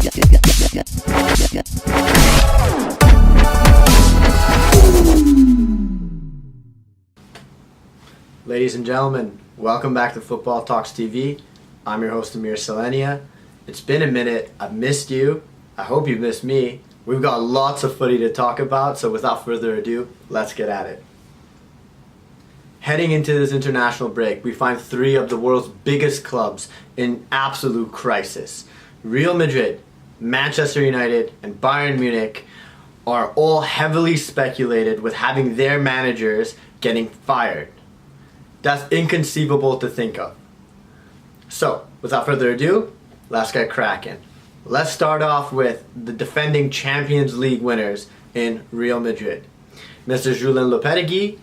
Ladies and gentlemen, welcome back to Football Talks TV. I'm your host Amir Selenia. It's been a minute. I've missed you. I hope you've missed me. We've got lots of footy to talk about, so without further ado, let's get at it. Heading into this international break, we find three of the world's biggest clubs in absolute crisis. Real Madrid, Manchester United, and Bayern Munich are all heavily speculated with having their managers getting fired. That's inconceivable to think of. So, without further ado, let's get cracking. Let's start off with the defending Champions League winners in Real Madrid. Mr. Julen Lopetegui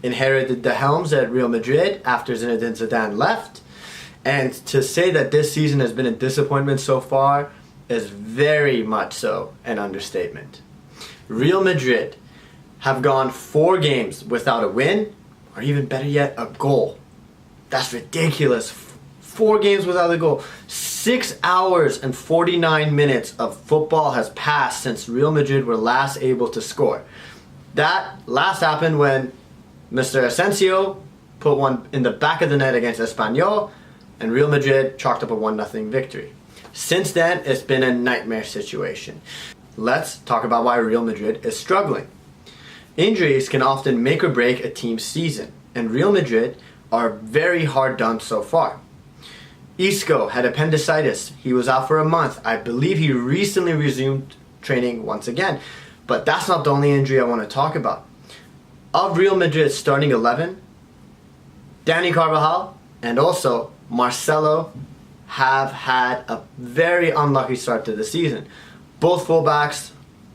inherited the helms at Real Madrid after Zinedine Zidane left. And to say that this season has been a disappointment so far is very much so an understatement. Real Madrid have gone 4 games without a win, or even better yet, a goal. That's ridiculous. 4 games without a goal. 6 hours and 49 minutes of football has passed since Real Madrid were last able to score. That last happened when Mr. Asensio put one in the back of the net against Espanyol, and Real Madrid chalked up a 1-0 victory. Since then, it's been a nightmare situation. Let's talk about why Real Madrid is struggling. Injuries can often make or break a team's season, and Real Madrid are very hard done so far. Isco had appendicitis. He was out for a month. I believe he recently resumed training once again, but that's not the only injury I want to talk about. Of Real Madrid's starting 11, Dani Carvajal and also Marcelo have had a very unlucky start to the season. Both fullbacks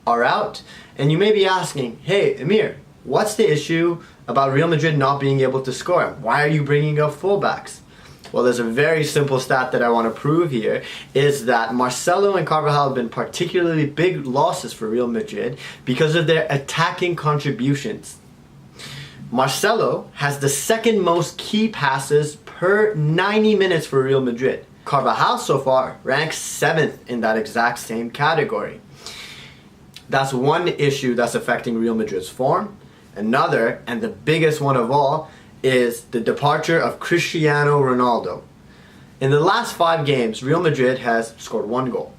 are out, and you may be asking, hey Amir, what's the issue about Real Madrid not being able to score? Why are you bringing up fullbacks? Well, there's a very simple stat that I want to prove here, is that Marcelo and Carvajal have been particularly big losses for Real Madrid because of their attacking contributions. Marcelo has the second most key passes per 90 minutes for Real Madrid. Carvajal so far ranks 7th in that exact same category. That's one issue that's affecting Real Madrid's form. Another, and the biggest one of all, is the departure of Cristiano Ronaldo. In the last 5 games, Real Madrid has scored 1 goal.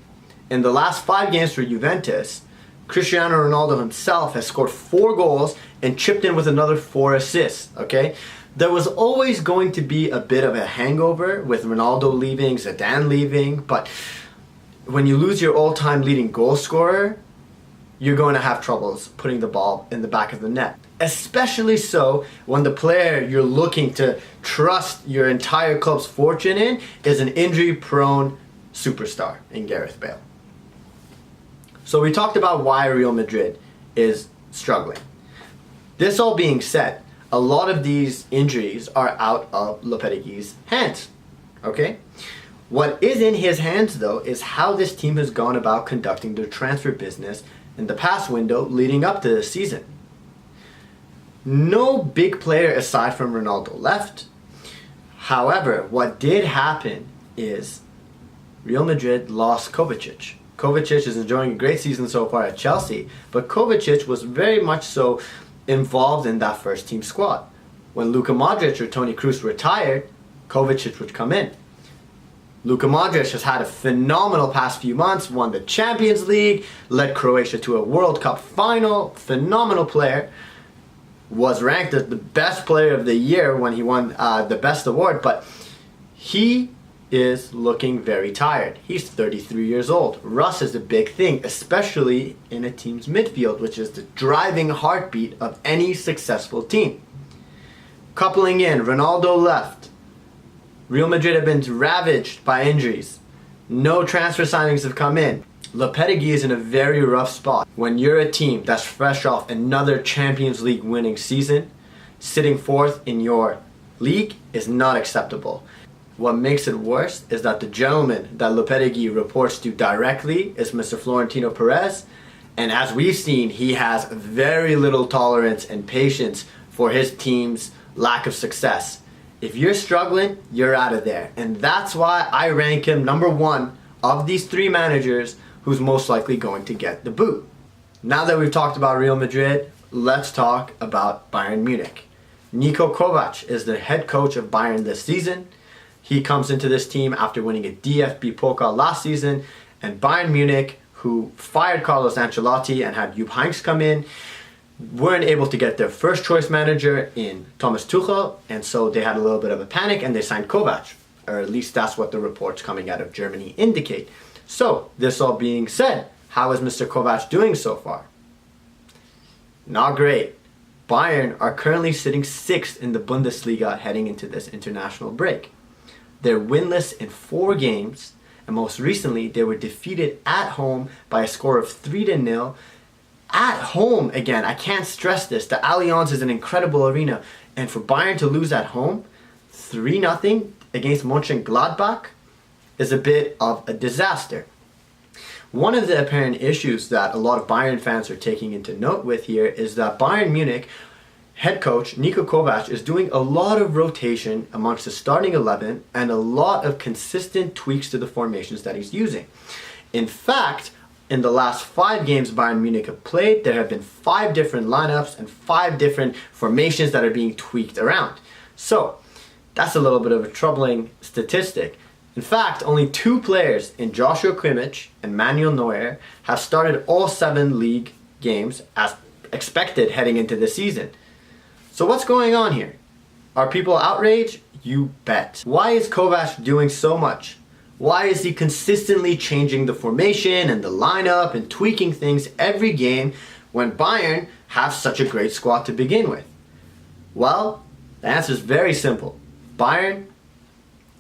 In the last 5 games for Juventus, Cristiano Ronaldo himself has scored 4 goals and chipped in with another 4 assists, okay? There was always going to be a bit of a hangover with Ronaldo leaving, Zidane leaving, but when you lose your all-time leading goal scorer, you're going to have troubles putting the ball in the back of the net. Especially so when the player you're looking to trust your entire club's fortune in is an injury-prone superstar in Gareth Bale. So we talked about why Real Madrid is struggling. This all being said, a lot of these injuries are out of Lopetegui's hands, okay? What is in his hands, though, is how this team has gone about conducting their transfer business in the past window leading up to this season. No big player aside from Ronaldo left. However, what did happen is Real Madrid lost Kovacic. Kovacic is enjoying a great season so far at Chelsea, but Kovacic was very much so involved in that first team squad. When Luka Modric or Toni Kroos retired, Kovacic would come in. Luka Modric has had a phenomenal past few months, won the Champions League, led Croatia to a World Cup final, phenomenal player, was ranked as the best player of the year when he won the best award, but he is looking very tired. He's 33 years old. Rust is a big thing, especially in a team's midfield, which is the driving heartbeat of any successful team. Coupling in, Ronaldo left. Real Madrid have been ravaged by injuries. No transfer signings have come in. Lopetegui is in a very rough spot. When you're a team that's fresh off another Champions League winning season, sitting 4th in your league is not acceptable. What makes it worse is that the gentleman that Lopetegui reports to directly is Mr. Florentino Perez, and as we've seen, he has very little tolerance and patience for his team's lack of success. If you're struggling, you're out of there, and that's why I rank him number 1 of these 3 managers who's most likely going to get the boot. Now that we've talked about Real Madrid, let's talk about Bayern Munich. Niko Kovac is the head coach of Bayern this season. He comes into this team after winning a DFB Pokal last season, and Bayern Munich, who fired Carlos Ancelotti and had Jupp Heynckes come in, weren't able to get their first choice manager in Thomas Tuchel, and so they had a little bit of a panic and they signed Kovac, or at least that's what the reports coming out of Germany indicate. So, this all being said, how is Mr. Kovac doing so far? Not great. Bayern are currently sitting 6th in the Bundesliga heading into this international break. They're winless in 4 games, and most recently they were defeated at home by a score of 3-0. At home again, I can't stress this. The Allianz is an incredible arena, and for Bayern to lose at home 3-0 against Mönchengladbach is a bit of a disaster. One of the apparent issues that a lot of Bayern fans are taking into note with here is that Bayern Munich head coach Niko Kovac is doing a lot of rotation amongst the starting 11 and a lot of consistent tweaks to the formations that he's using. In fact, in the last 5 games Bayern Munich have played, there have been 5 different lineups and 5 different formations that are being tweaked around. So, that's a little bit of a troubling statistic. In fact, only 2 players in Joshua Kimmich and Manuel Neuer have started all 7 league games as expected heading into the season. So what's going on here? Are people outraged? You bet. Why is Kovac doing so much? Why is he consistently changing the formation and the lineup and tweaking things every game when Bayern have such a great squad to begin with? Well, the answer is very simple. Bayern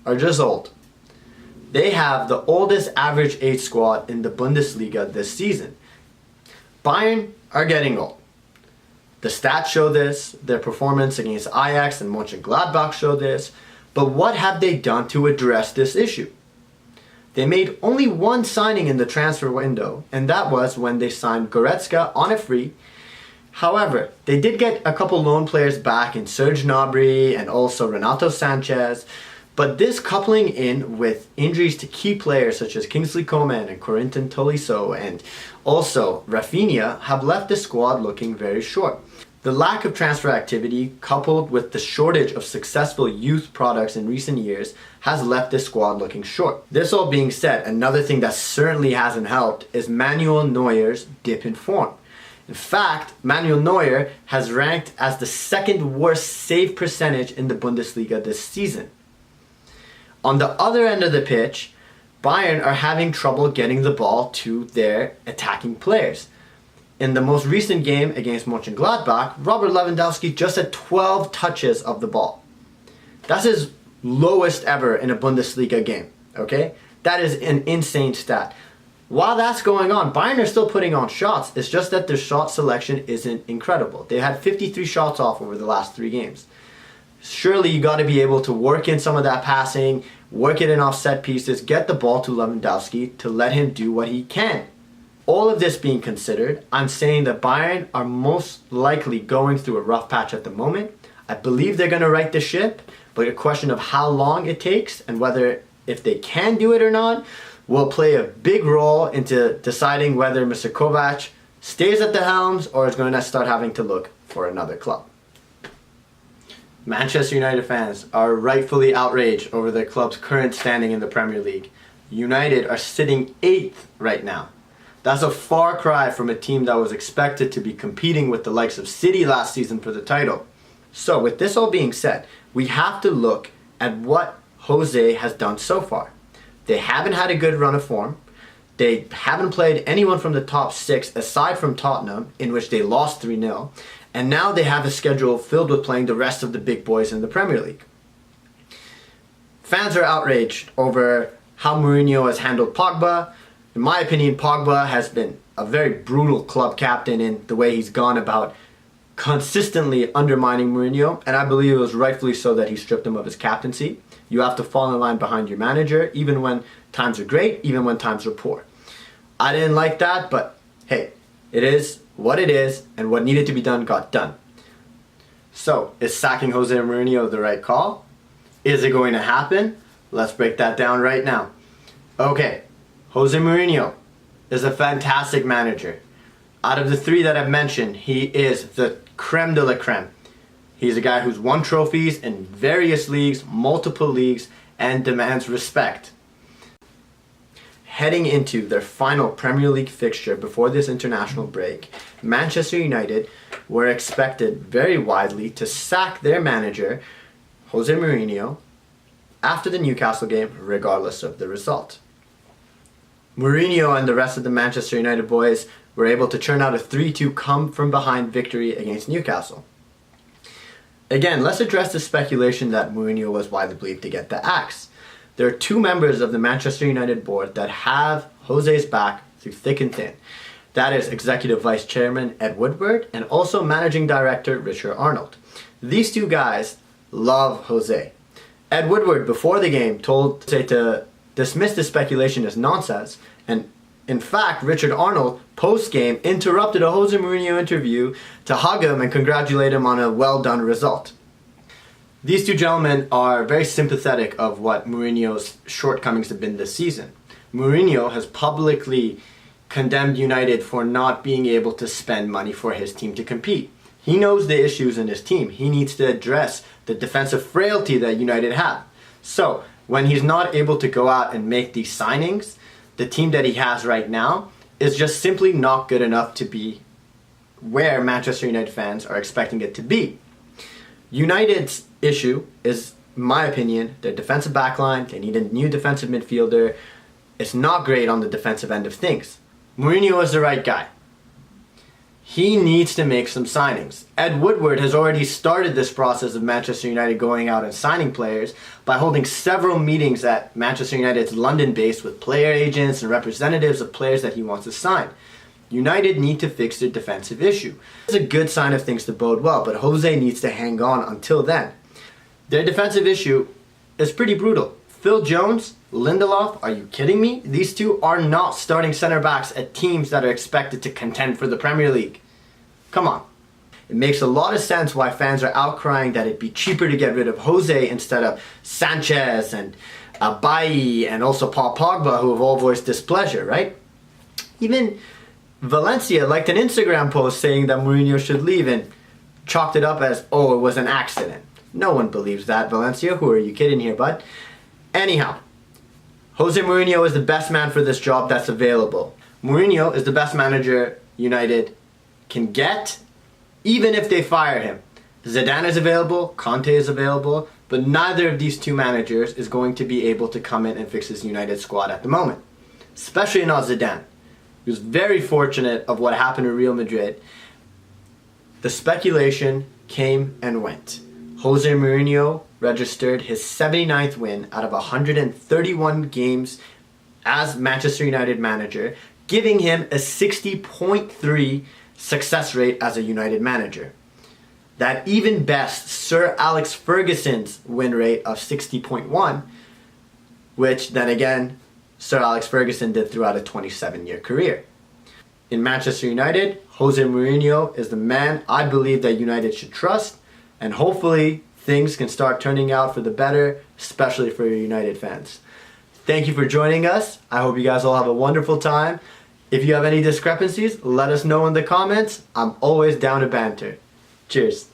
are just old. They have the oldest average age squad in the Bundesliga this season. Bayern are getting old. The stats show this, their performance against Ajax and Mönchengladbach show this, but what have they done to address this issue? They made only one signing in the transfer window, and that was when they signed Goretzka on a free. However, they did get a couple loan players back in Serge Gnabry and also Renato Sanchez, but this coupling in with injuries to key players such as Kingsley Coman and Corentin Tolisso and also Rafinha have left the squad looking very short. The lack of transfer activity, coupled with the shortage of successful youth products in recent years, has left the squad looking short. This all being said, another thing that certainly hasn't helped is Manuel Neuer's dip in form. In fact, Manuel Neuer has ranked as the 2nd worst save percentage in the Bundesliga this season. On the other end of the pitch, Bayern are having trouble getting the ball to their attacking players. In the most recent game against Mönchengladbach, Robert Lewandowski just had 12 touches of the ball. That's his lowest ever in a Bundesliga game, okay? That is an insane stat. While that's going on, Bayern are still putting on shots. It's just that their shot selection isn't incredible. They had 53 shots off over the last 3 games. Surely you got to be able to work in some of that passing, work it in off set pieces, get the ball to Lewandowski to let him do what he can. All of this being considered, I'm saying that Bayern are most likely going through a rough patch at the moment. I believe they're going to right the ship, but a question of how long it takes and whether if they can do it or not will play a big role into deciding whether Mr. Kovac stays at the helms or is going to start having to look for another club. Manchester United fans are rightfully outraged over their club's current standing in the Premier League. United are sitting 8th right now. That's a far cry from a team that was expected to be competing with the likes of City last season for the title. So with this all being said, we have to look at what Jose has done so far. They haven't had a good run of form. They haven't played anyone from the top 6 aside from Tottenham, in which they lost 3-0. And now they have a schedule filled with playing the rest of the big boys in the Premier League. Fans are outraged over how Mourinho has handled Pogba. In my opinion, Pogba has been a very brutal club captain in the way he's gone about consistently undermining Mourinho, and I believe it was rightfully so that he stripped him of his captaincy. You have to fall in line behind your manager, even when times are great, even when times are poor. I didn't like that, but hey, it is what it is, and what needed to be done got done. So, is sacking Jose Mourinho the right call? Is it going to happen? Let's break that down right now. Okay, Jose Mourinho, is a fantastic manager. Out of the three that I've mentioned, he is the creme de la creme. He's a guy who's won trophies in various leagues, multiple leagues, and demands respect. Heading into their final Premier League fixture before this international break, Manchester United were expected very widely to sack their manager, Jose Mourinho, after the Newcastle game, regardless of the result. Mourinho and the rest of the Manchester United boys were able to churn out a 3-2 come-from-behind victory against Newcastle. Again, let's address the speculation that Mourinho was widely believed to get the axe. There are two members of the Manchester United board that have Jose's back through thick and thin. That is Executive Vice Chairman Ed Woodward and also Managing Director Richard Arnold. These two guys love Jose. Ed Woodward, before the game, told Jose to dismiss the speculation as nonsense, and in fact, Richard Arnold, post-game, interrupted a Jose Mourinho interview to hug him and congratulate him on a well-done result. These two gentlemen are very sympathetic of what Mourinho's shortcomings have been this season. Mourinho has publicly condemned United for not being able to spend money for his team to compete. He knows the issues in his team. He needs to address the defensive frailty that United have. So, when he's not able to go out and make these signings, the team that he has right now is just simply not good enough to be where Manchester United fans are expecting it to be. United's issue is, in my opinion, their defensive backline. They need a new defensive midfielder. It's not great on the defensive end of things. Mourinho is the right guy. He needs to make some signings. Ed Woodward has already started this process of Manchester United going out and signing players by holding several meetings at Manchester United's London base with player agents and representatives of players that he wants to sign. United need to fix their defensive issue. It's a good sign of things to bode well, but Jose needs to hang on until then. Their defensive issue is pretty brutal. Phil Jones, Lindelof, are you kidding me? These two are not starting center backs at teams that are expected to contend for the Premier League. Come on. It makes a lot of sense why fans are outcrying that it'd be cheaper to get rid of Jose instead of Sanchez and Bailly and also Paul Pogba, who have all voiced displeasure, right? Even Valencia liked an Instagram post saying that Mourinho should leave and chalked it up as, oh, it was an accident. No one believes that, Valencia. Who are you kidding here, bud? Anyhow, Jose Mourinho is the best man for this job that's available. Mourinho is the best manager United can get, even if they fire him. Zidane is available, Conte is available, but neither of these two managers is going to be able to come in and fix this United squad at the moment. Especially not Zidane. He was very fortunate of what happened to Real Madrid. The speculation came and went. Jose Mourinho registered his 79th win out of 131 games as Manchester United manager, giving him a 60.3 success rate as a United manager. That even bests Sir Alex Ferguson's win rate of 60.1, which then again Sir Alex Ferguson did throughout a 27-year career. In Manchester United, Jose Mourinho is the man I believe that United should trust, and hopefully things can start turning out for the better, especially for your United fans. Thank you for joining us. I hope you guys all have a wonderful time. If you have any discrepancies, let us know in the comments. I'm always down to banter. Cheers.